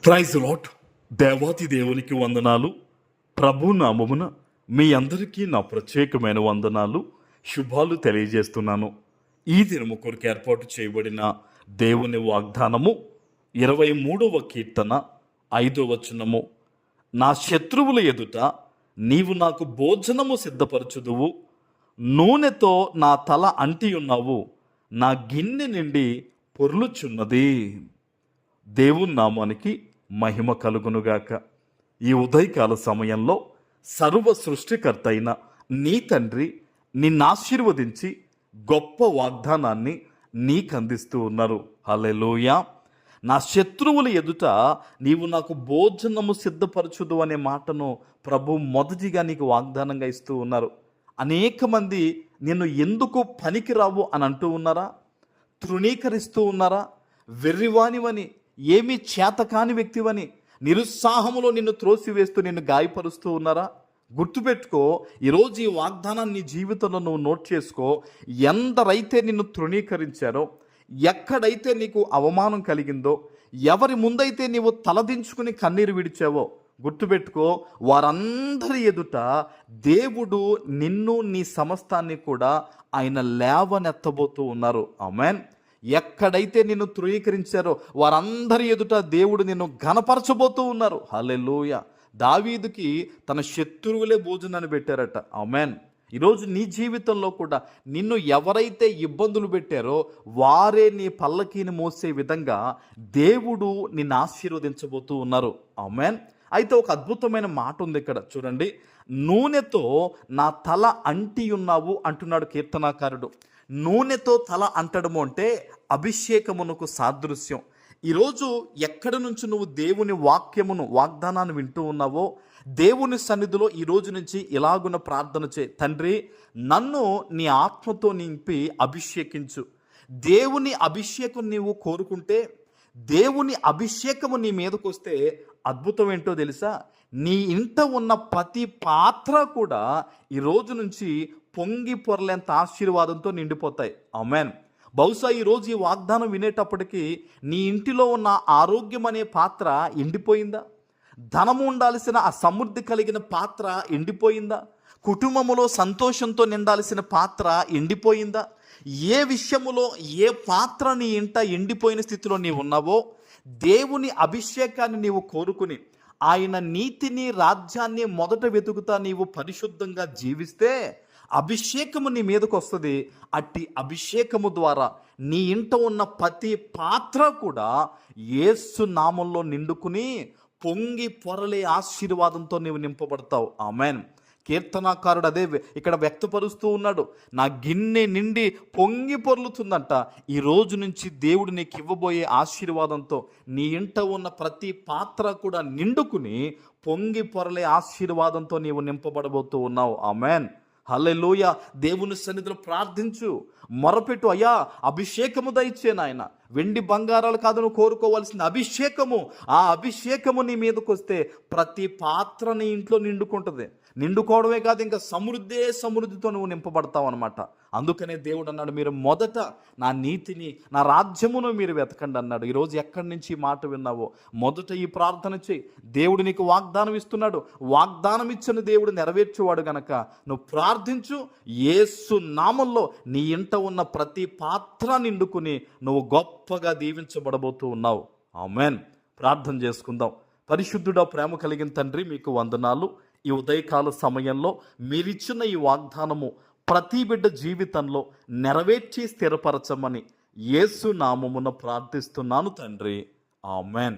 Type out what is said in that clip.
Praise lot. దేవాతి దేవునికి వందనాలు. ప్రభు నామమున మీ అందరికీ నా ప్రత్యేకమైన వందనాలు, శుభాలు తెలియజేస్తున్నాను. ఈ దినము కొరకు ఏర్పాటు చేయబడిన దేవుని వాగ్దానము 23వ కీర్తన 5వ వచనము. నా శత్రువుల ఎదుట నీవు నాకు భోజనము సిద్ధపరచుదువు, నూనెతో నా తల అంటి ఉన్నావు, నా గిన్నె నిండి పొర్లుచున్నది. దేవుని నామానికి మహిమ కలుగునుగాక. ఈ ఉదయకాల సమయంలో సర్వ సృష్టికర్త అయిన నీ తండ్రి నిన్ను ఆశీర్వదించి గొప్ప వాగ్దానాన్ని నీకు అందిస్తూ ఉన్నారు. హల్లెలూయా. నా శత్రువుల ఎదుట నీవు నాకు భోజనము సిద్ధపరచుదు అనే మాటను ప్రభు మొదటిగా నీకు వాగ్దానంగా ఇస్తూ ఉన్నారు. అనేక మంది నిన్ను ఎందుకు పనికిరావు అని అంటూ ఉన్నారా? తృణీకరిస్తూ ఉన్నారా? వెర్రివానివని, ఏమీ చేతకాని వ్యక్తివని, నిరుత్సాహములో నిన్ను త్రోసివేస్తూ నిన్ను గాయపరుస్తూ ఉన్నారా? గుర్తుపెట్టుకో, ఈరోజు ఈ వాగ్దానాన్ని నీ జీవితంలో నువ్వు నోట్ చేసుకో. ఎందరైతే నిన్ను తృణీకరించారో, ఎక్కడైతే నీకు అవమానం కలిగిందో, ఎవరి ముందైతే నీవు తలదించుకుని కన్నీరు విడిచావో, గుర్తుపెట్టుకో, వారందరి ఎదుట దేవుడు నిన్ను నీ సమస్తాన్ని కూడా ఆయన లేవనెత్తబోతూ ఉన్నారు. ఆమేన్. ఎక్కడైతే నిన్ను తృణీకరించారో వారందరి ఎదుట దేవుడు నిన్ను ఘనపరచబోతూ ఉన్నారు. హల్లెలూయా. దావీదుకి తన శత్రువులే భోజనాన్ని పెట్టారట. ఆమేన్. ఈరోజు నీ జీవితంలో కూడా నిన్ను ఎవరైతే ఇబ్బందులు పెట్టారో వారే నీ పల్లకీని మోసే విధంగా దేవుడు నిన్ను ఆశీర్వదించబోతూ ఉన్నారు. ఆమేన్. అయితే ఒక అద్భుతమైన మాట ఉంది ఇక్కడ చూడండి. నూనెతో నా తల అంటి ఉన్నావు అంటున్నాడు కీర్తనాకారుడు. నూనెతో తల అంటడము అంటే అభిషేకమునకు సాదృశ్యం. ఈరోజు ఎక్కడి నుంచి నువ్వు దేవుని వాక్యమును, వాగ్దానాన్ని వింటూ ఉన్నావో, దేవుని సన్నిధిలో ఈరోజు నుంచి ఇలాగున ప్రార్థన చేయి. తండ్రి, నన్ను నీ ఆత్మతో నింపి అభిషేకించు. దేవుని అభిషేకం నీవు కోరుకుంటే, దేవుని అభిషేకము నీ మీదకు వస్తే అద్భుతం ఏంటో తెలుసా? నీ ఇంట ఉన్న ప్రతి పాత్ర కూడా ఈరోజు నుంచి పొంగి పొరలేంత ఆశీర్వాదంతో నిండిపోతాయి. ఆమేన్. బహుశా ఈరోజు ఈ వాగ్దానం వినేటప్పటికీ నీ ఇంటిలో ఉన్న ఆరోగ్యం అనే పాత్ర ఎండిపోయిందా? ధనము ఉండాల్సిన ఆ సమృద్ధి కలిగిన పాత్ర ఎండిపోయిందా? కుటుంబములో సంతోషంతో నిండాల్సిన పాత్ర ఎండిపోయిందా? ఏ విషయములో ఏ పాత్ర నీ ఇంట ఎండిపోయిన స్థితిలో నీవు ఉన్నావో, దేవుని అభిషేకాన్ని నీవు కోరుకుని ఆయన నీతిని, రాజ్యాన్ని మొదట వెతుకుతా నీవు పరిశుద్ధంగా జీవిస్తే అభిషేకము నీ మీదకు వస్తుంది. అట్టి అభిషేకము ద్వారా నీ ఇంట ఉన్న ప్రతి పాత్ర కూడా యేసు నామంలో నిండుకుని పొంగి పొరలే ఆశీర్వాదంతో నీవు నింపబడతావు. ఆమేన్. కీర్తనాకారుడు అదే ఇక్కడ వ్యక్తపరుస్తూ ఉన్నాడు. నా గిన్నె నిండి పొంగి పొర్లుతుందంట. ఈ రోజు నుంచి దేవుడు నీకు ఇవ్వబోయే ఆశీర్వాదంతో నీ ఇంట ఉన్న ప్రతి పాత్ర కూడా నిండుకుని పొంగి పొరలే ఆశీర్వాదంతో నీవు నింపబడబోతూ ఉన్నావు. ఆమేన్. హల్లెలూయా. దేవుని సన్నిధిలో ప్రార్థించు, మొరపెట్టు. అయ్యా, అభిషేకము దయచే నాయన. వెండి బంగారాలు కాదు నువ్వు కోరుకోవాల్సిన అభిషేకము. ఆ అభిషేకము నీ మీదకి వస్తే ప్రతి పాత్ర నీ ఇంట్లో నిండుకుంటుంది. నిండుకోవడమే కాదు, ఇంకా సమృద్ధితో నువ్వు నింపబడతావు అనమాట. అందుకనే దేవుడు అన్నాడు, మీరు మొదట నా నీతిని, నా రాజ్యమును మీరు వెతకండి అన్నాడు. ఈరోజు ఎక్కడి నుంచి ఈ మాట విన్నావో మొదట ఈ ప్రార్థన చేయి. దేవుడు నీకు వాగ్దానం ఇస్తున్నాడు. వాగ్దానం ఇచ్చిన దేవుడు నెరవేర్చేవాడు గనక నువ్వు ప్రార్థించు. యేసు నామంలో నీ ఇంట ఉన్న ప్రతి పాత్ర నిండుకుని నువ్వు గొప్పగా దీవించబడబోతూ ఉన్నావు. ఆమేన్. ప్రార్థన చేసుకుందాం. పరిశుద్ధుడా, ప్రేమ కలిగిన తండ్రి, మీకు వందనాలు. ఈ ఉదయకాల సమయంలో మీరిచ్చిన ఈ వాగ్దానము ప్రతి బిడ్డ జీవితంలో నెరవేర్చి స్థిరపరచమని యేసు నామమున ప్రార్థిస్తున్నాను తండ్రి. ఆమేన్.